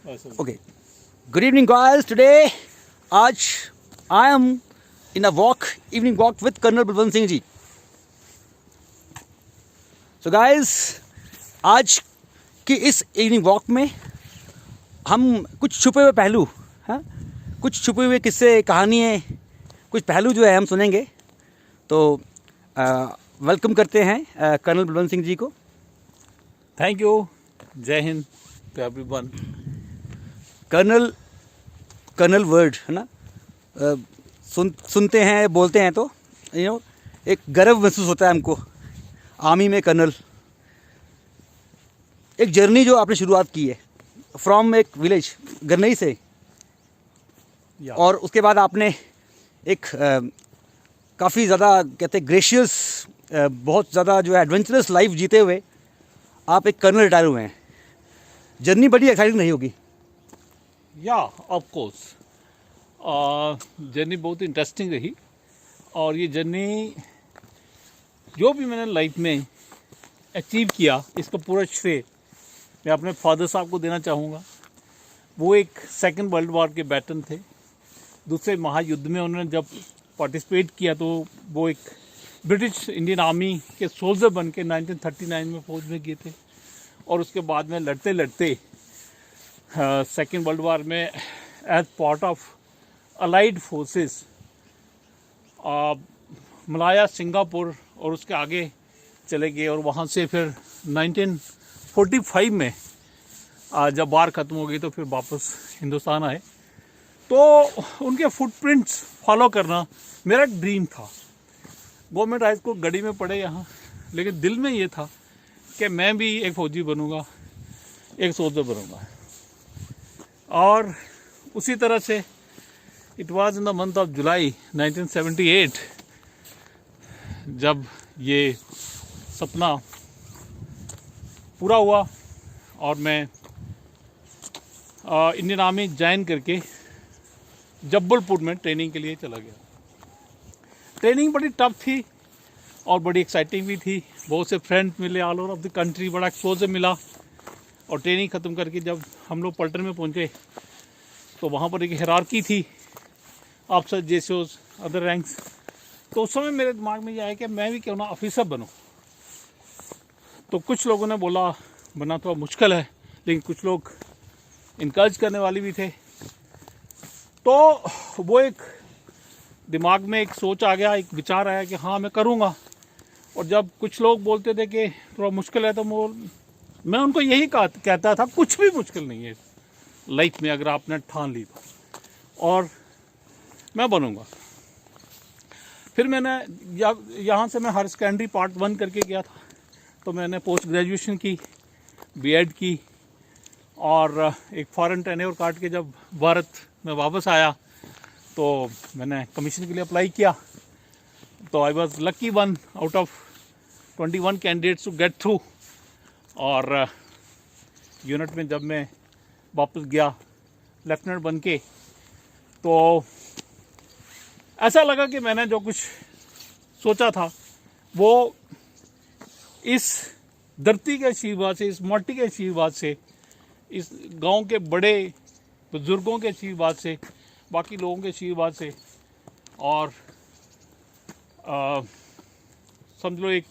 Okay. Good evening, guys. Today, I am in a evening walk with Colonel Balwant Singh ji. So, guys, आज की इस evening walk में हम कुछ छुपे हुए पहलू, हाँ, कुछ छुपे हुए किस्से, कहानियाँ, कुछ पहलू जो है हम सुनेंगे. तो वेलकम करते हैं कर्नल बलवंत सिंह जी को. Thank you. जय हिंद टू एवरीवन. कर्नल वर्ड है ना, सुनते हैं, बोलते हैं तो एक गर्व महसूस होता है हमको. आर्मी में कर्नल, एक जर्नी जो आपने शुरुआत की है फ्रॉम एक विलेज गन्नई से, और उसके बाद आपने एक काफ़ी ज़्यादा कहते हैं ग्रेशियस, बहुत ज़्यादा जो है एडवेंचरस लाइफ जीते हुए आप एक कर्नल रिटायर हुए हैं. जर्नी बड़ी एक्साइटिंग रही होगी. या ऑफ कोर्स जर्नी बहुत इंटरेस्टिंग रही. और ये जर्नी जो भी मैंने लाइफ में अचीव किया, इसका पूरा श्रेय मैं अपने फादर साहब को देना चाहूँगा. वो एक सेकेंड वर्ल्ड वॉर के बैटन थे. दूसरे महायुद्ध में उन्होंने जब पार्टिसिपेट किया तो वो एक ब्रिटिश इंडियन आर्मी के सोल्जर बन के 1939 में फौज में गए थे. और उसके बाद में लड़ते लड़ते सेकेंड वर्ल्ड वॉर में as part of allied forces Malaya, Singapore और उसके आगे चले गए. और वहाँ से फिर 1945 में जब वार ख़त्म हो गई तो फिर वापस हिंदुस्तान आए. तो उनके फुटप्रिंट्स फॉलो करना मेरा एक ड्रीम था. गवर्नमेंट हाई स्कूल गढ़ी में पढ़े यहाँ, लेकिन दिल में ये था कि मैं भी एक फ़ौजी बनूँगा, एक सोल्जर बनूँगा. और उसी तरह से it was in the month of July 1978 जब ये सपना पूरा हुआ और मैं इंडियन आर्मी ज्वाइन करके जबलपुर में ट्रेनिंग के लिए चला गया. ट्रेनिंग बड़ी टफ थी और बड़ी एक्साइटिंग भी थी. बहुत से फ्रेंड्स मिले all over of the country, बड़ा एक्सपोजर मिला. और ट्रेनिंग ख़त्म करके जब हम लोग पलटन में पहुंचे तो वहाँ पर एक हायरार्की थी, अफसर, जेसीओज, अदर रैंक्स. तो उस समय मेरे दिमाग में ये आया कि मैं भी क्यों ना ऑफिसर बनूं. तो कुछ लोगों ने बोला बनना तो मुश्किल है, लेकिन कुछ लोग इनकरेज करने वाले भी थे. तो वो एक दिमाग में एक सोच आ गया, एक विचार आया कि हाँ मैं करूँगा. और जब कुछ लोग बोलते थे कि थोड़ा मुश्किल है तो मैं उनको यही कहता था कुछ भी मुश्किल नहीं है लाइफ में अगर आपने ठान ली तो, और मैं बनूँगा. फिर मैंने यहाँ से मैं हायर सेकेंडरी पार्ट 1 करके गया था. तो मैंने पोस्ट ग्रेजुएशन की, बीएड की, और एक फॉरेन टेन्योर काट के जब भारत में वापस आया तो मैंने कमीशन के लिए अप्लाई किया. तो I was lucky one out of 21 candidates to get through. और यूनिट में जब मैं वापस गया लेफ्टिनेंट बन के, तो ऐसा लगा कि मैंने जो कुछ सोचा था वो इस धरती के आशीर्वाद से, इस माटी के आशीर्वाद से, इस गांव के बड़े बुजुर्गों के आशीर्वाद से, बाकी लोगों के आशीर्वाद से, और समझ लो एक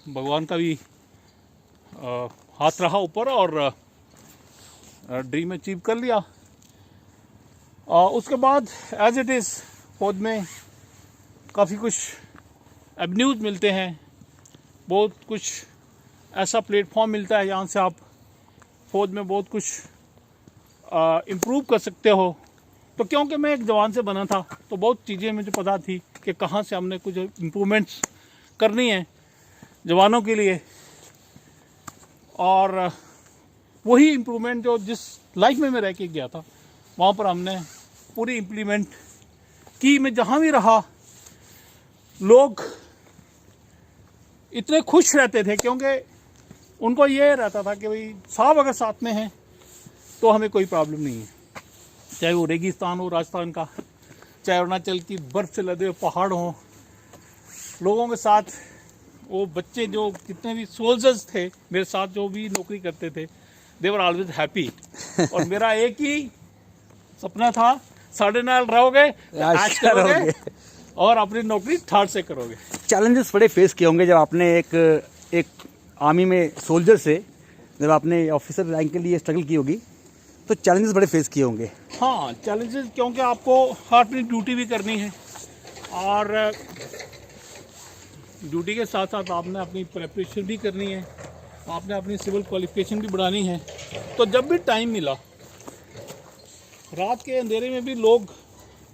भगवान का भी हाथ रहा ऊपर, और ड्रीम अचीव कर लिया. उसके बाद एज इट इज़ फौज में काफ़ी कुछ एवेन्यूज़ मिलते हैं, बहुत कुछ ऐसा प्लेटफॉर्म मिलता है जहाँ से आप फौज में बहुत कुछ इम्प्रूव कर सकते हो. तो क्योंकि मैं एक जवान से बना था तो बहुत चीज़ें मुझे पता थी कि कहाँ से हमने कुछ इम्प्रूवमेंट्स करनी है जवानों के लिए. और वही इम्प्रूवमेंट जो जिस लाइफ में मैं रह के गया था वहाँ पर हमने पूरी इम्प्लीमेंट की. मैं जहाँ भी रहा लोग इतने खुश रहते थे क्योंकि उनको ये रहता था कि भाई साहब अगर साथ में हैं तो हमें कोई प्रॉब्लम नहीं है. चाहे वो रेगिस्तान हो राजस्थान का, चाहे अरुणाचल की बर्फ़ से लदे हुए पहाड़ हों, लोगों के साथ वो बच्चे जो कितने भी सोल्जर्स थे मेरे साथ जो भी नौकरी करते थे, दे वर ऑलवेज हैप्पी। और मेरा एक ही सपना था, साढ़े नाल रहोगे, ऐश करोगे और अपनी नौकरी थर्ड से करोगे। चैलेंजेस बड़े फेस किए होंगे जब आपने एक आर्मी में सोल्जर से जब आपने ऑफिसर रैंक के लिए स्ट्रगल की होगी, तो चैलेंजेस बड़े फेस किए होंगे। हाँ, चैलेंजेस, क्योंकि आपको अपनी ड्यूटी भी करनी है और ड्यूटी के साथ साथ आपने अपनी प्रेपरेशन भी करनी है, आपने अपनी सिविल क्वालिफिकेशन भी बढ़ानी है। तो जब भी टाइम मिला, रात के अंधेरे में भी लोग,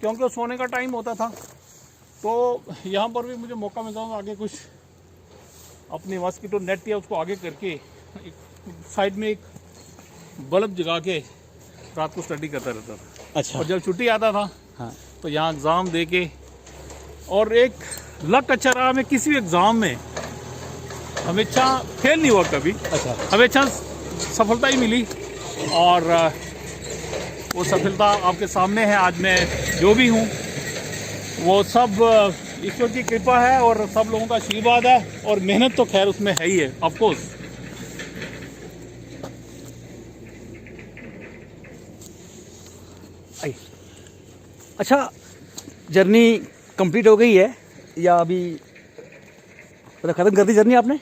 क्योंकि सोने का टाइम होता था, तो यहाँ पर भी मुझे मौका मिलता था आगे कुछ अपनी मॉस्किटो नेट या उसको आगे करके एक साइड में एक बल्ब जगा के रात को स्टडी करता रहता था। अच्छा। और जब छुट्टी आता था, हाँ, तो यहाँ एग्ज़ाम दे के, और एक लक अच्छा रहा, मैं किसी भी एग्ज़ाम में हमेशा फेल नहीं हुआ कभी। अच्छा। हमेशा सफलता ही मिली और वो सफलता आपके सामने है। आज मैं जो भी हूँ वो सब ईश्वर की कृपा है और सब लोगों का आशीर्वाद है, और मेहनत तो खैर उसमें है ही है, ऑफ कोर्स। अच्छा, जर्नी कंप्लीट हो गई है या अभी मतलब ख़त्म कर दी जर्नी आपने?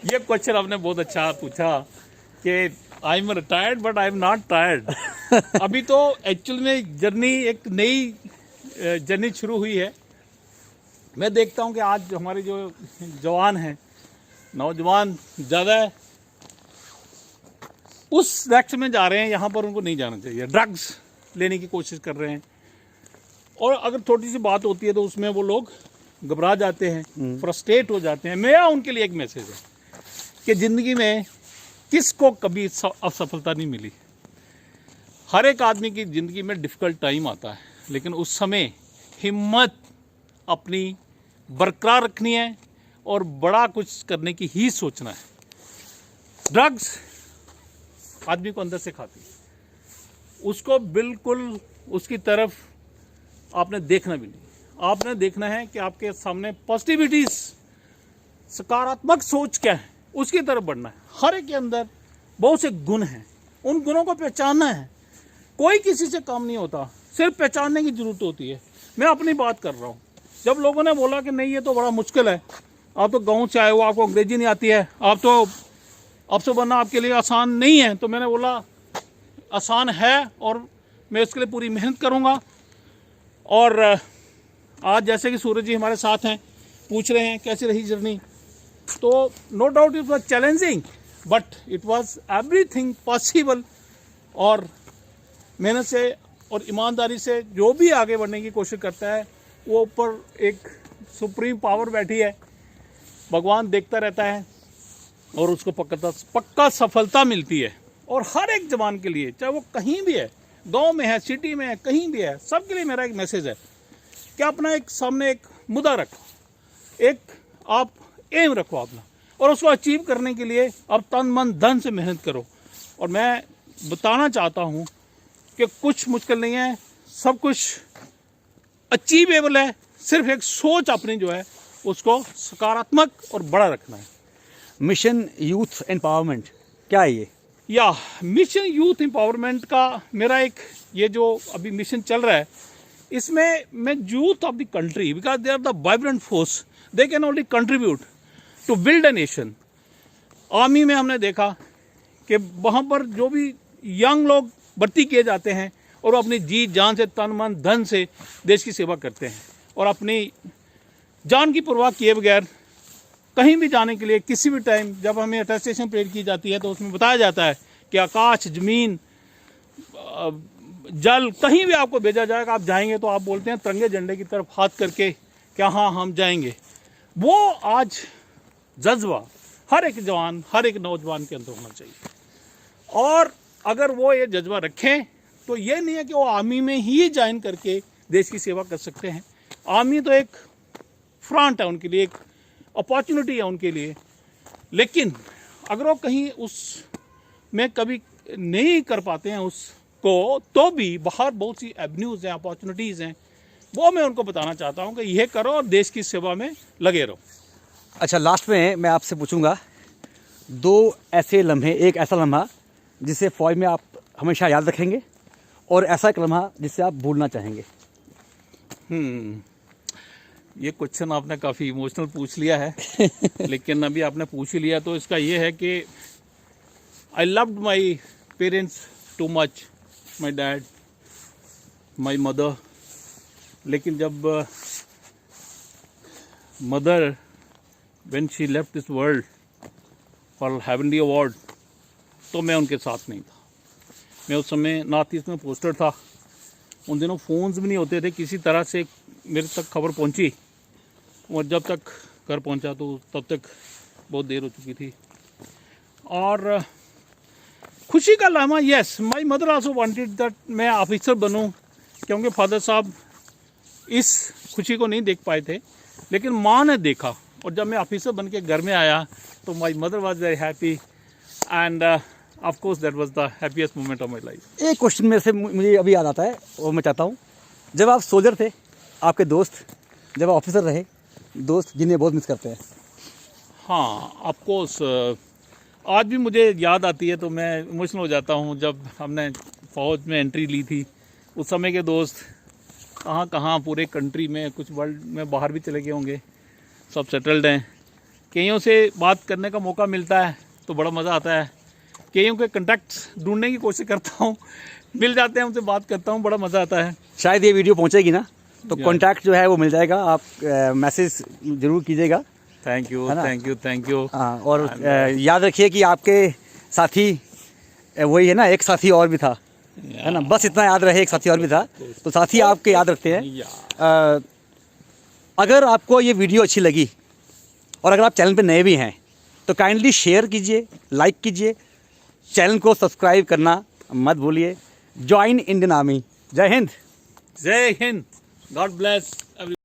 ये क्वेश्चन आपने बहुत अच्छा पूछा कि I am retired but I am not tired. अभी तो एक्चुअल में जर्नी, एक नई जर्नी शुरू हुई है। मैं देखता हूँ कि आज हमारे जो जवान हैं, नौजवान ज़्यादा उस रैक्स में जा रहे हैं, यहाँ पर उनको नहीं जाना चाहिए। ड्रग्स लेने की कोशिश कर रहे हैं, और अगर थोड़ी सी बात होती है तो उसमें वो लोग घबरा जाते हैं, फ्रस्ट्रेट हो जाते हैं। मेरा उनके लिए एक मैसेज है कि ज़िंदगी में किसको कभी असफलता नहीं मिली। हर एक आदमी की ज़िंदगी में डिफ़िकल्ट टाइम आता है, लेकिन उस समय हिम्मत अपनी बरकरार रखनी है और बड़ा कुछ करने की ही सोचना है। ड्रग्स आदमी को अंदर से खाती है, उसको बिल्कुल उसकी तरफ आपने देखना भी नहीं। आपने देखना है कि आपके सामने पॉजिटिविटीज, सकारात्मक सोच क्या है, उसकी तरफ बढ़ना है। हर एक के अंदर बहुत से गुण हैं, उन गुणों को पहचानना है। कोई किसी से काम नहीं होता, सिर्फ पहचानने की जरूरत होती है। मैं अपनी बात कर रहा हूँ। जब लोगों ने बोला कि नहीं ये तो बड़ा मुश्किल है, आप तो गाँव से आए हो, आपको अंग्रेजी नहीं आती है, आप तो अफसर बनना आपके लिए आसान नहीं है, तो मैंने बोला आसान है और मैं उसके लिए पूरी मेहनत करूँगा। और आज जैसे कि सूरज जी हमारे साथ हैं, पूछ रहे हैं कैसी रही जर्नी, तो no doubt it was challenging but it was everything possible. और मेहनत से और ईमानदारी से जो भी आगे बढ़ने की कोशिश करता है, वो ऊपर एक सुप्रीम पावर बैठी है, भगवान देखता रहता है और उसको पक्का सफलता मिलती है। और हर एक जवान के लिए, चाहे वो कहीं भी है, गांव में है, सिटी में है, कहीं भी है, सबके लिए मेरा एक मैसेज है कि अपना एक सामने एक मुद्दा रखो, एक आप एम रखो अपना, और उसको अचीव करने के लिए अब तन मन धन से मेहनत करो। और मैं बताना चाहता हूँ कि कुछ मुश्किल नहीं है, सब कुछ अचीवेबल है। सिर्फ एक सोच अपनी जो है उसको सकारात्मक और बड़ा रखना है। मिशन यूथ एम्पावरमेंट क्या है ये? या मिशन यूथ एम्पावरमेंट का मेरा एक ये जो अभी मिशन चल रहा है, इसमें मैं youth of the country, because they are the vibrant force, they can only contribute to build a nation. Army में हमने देखा कि वहाँ पर जो भी यंग लोग भर्ती किए जाते हैं और वो अपनी जी जान से, तन मन धन से देश की सेवा करते हैं, और अपनी जान की परवाह किए बगैर कहीं भी जाने के लिए, किसी भी टाइम जब हमें अटेस्टेशन परेड की जाती है तो उसमें बताया जाता है कि आकाश, जमीन, जल, कहीं भी आपको भेजा जाएगा, आप जाएंगे तो आप बोलते हैं तिरंगे झंडे की तरफ हाथ करके क्या हाँ हम जाएंगे। वो आज जज्बा हर एक जवान, हर एक नौजवान के अंदर होना चाहिए। और अगर वो ये जज्बा रखें तो ये नहीं है कि वो आर्मी में ही ज्वाइन करके देश की सेवा कर सकते हैं। आर्मी तो एक फ्रंट है उनके लिए, एक अपॉर्चुनिटी है उनके लिए, लेकिन अगर वो कहीं उस में कभी नहीं कर पाते हैं उसको, तो भी बाहर बहुत सी एवेन्यूज़ हैं, अपॉर्चुनिटीज़ हैं, वो मैं उनको बताना चाहता हूँ कि यह करो और देश की सेवा में लगे रहो। अच्छा, लास्ट में मैं आपसे पूछूंगा, दो ऐसे लम्हे, एक ऐसा लम्हा जिसे फ़ौज में आप हमेशा याद रखेंगे और ऐसा एक लम्हा जिसे आप भूलना चाहेंगे। ये क्वेश्चन आपने काफ़ी इमोशनल पूछ लिया है लेकिन अभी आपने पूछ ही लिया तो इसका ये है कि I loved my parents too much, my dad, my mother. लेकिन जब mother when she left this world for heavenly award तो मैं उनके साथ नहीं था। मैं उस समय नॉर्थ ईस्ट में पोस्टर था, उन दिनों फ़ोन्स भी नहीं होते थे, किसी तरह से मेरे तक खबर पहुंची और जब तक घर पहुंचा तो तब तक बहुत देर हो चुकी थी। और खुशी का लम्हा, yes, my mother also wanted that मैं ऑफिसर बनूं, क्योंकि फादर साहब इस खुशी को नहीं देख पाए थे, लेकिन माँ ने देखा। और जब मैं ऑफिसर बन के घर में आया तो my mother was very happy end of course that was the happiest moment of my life. एक क्वेश्चन में से मुझे अभी याद आता है और मैं चाहता हूँ, जब आप सोल्जर थे, आपके दोस्त, जब आप ऑफिसर रहे, दोस्त जिन्हें बहुत मिस करते हैं। हाँ, ऑफ कोर्स आज भी मुझे याद आती है तो मैं इमोशनल हो जाता हूँ। जब हमने फ़ौज में एंट्री ली थी उस समय के दोस्त कहाँ कहाँ पूरे कंट्री में, कुछ वर्ल्ड में बाहर भी चले गए होंगे, सब सेटल्ड हैं। कईयों से बात करने का मौका मिलता है तो बड़ा मज़ा आता है, कईयों के कॉन्टैक्ट्स ढूंढने की कोशिश करता हूँ, मिल जाते हैं, उनसे बात करता हूँ, बड़ा मज़ा आता है। शायद ये वीडियो पहुंचेगी ना तो कॉन्टैक्ट जो है वो मिल जाएगा, आप मैसेज ज़रूर कीजिएगा। थैंक यू, है ना? Thank you, thank you. हाँ, और याद रखिए कि आपके साथी वही है ना, एक साथी और भी था, है ना, बस इतना याद रहे, एक साथी और भी था, तो साथी आपके याद रखते हैं। अगर आपको ये वीडियो अच्छी लगी और अगर आप चैनल पे नए भी हैं तो काइंडली शेयर कीजिए, लाइक कीजिए, चैनल को सब्सक्राइब करना मत भूलिए। Join Indian army. जय हिंद। जय हिंद। God bless.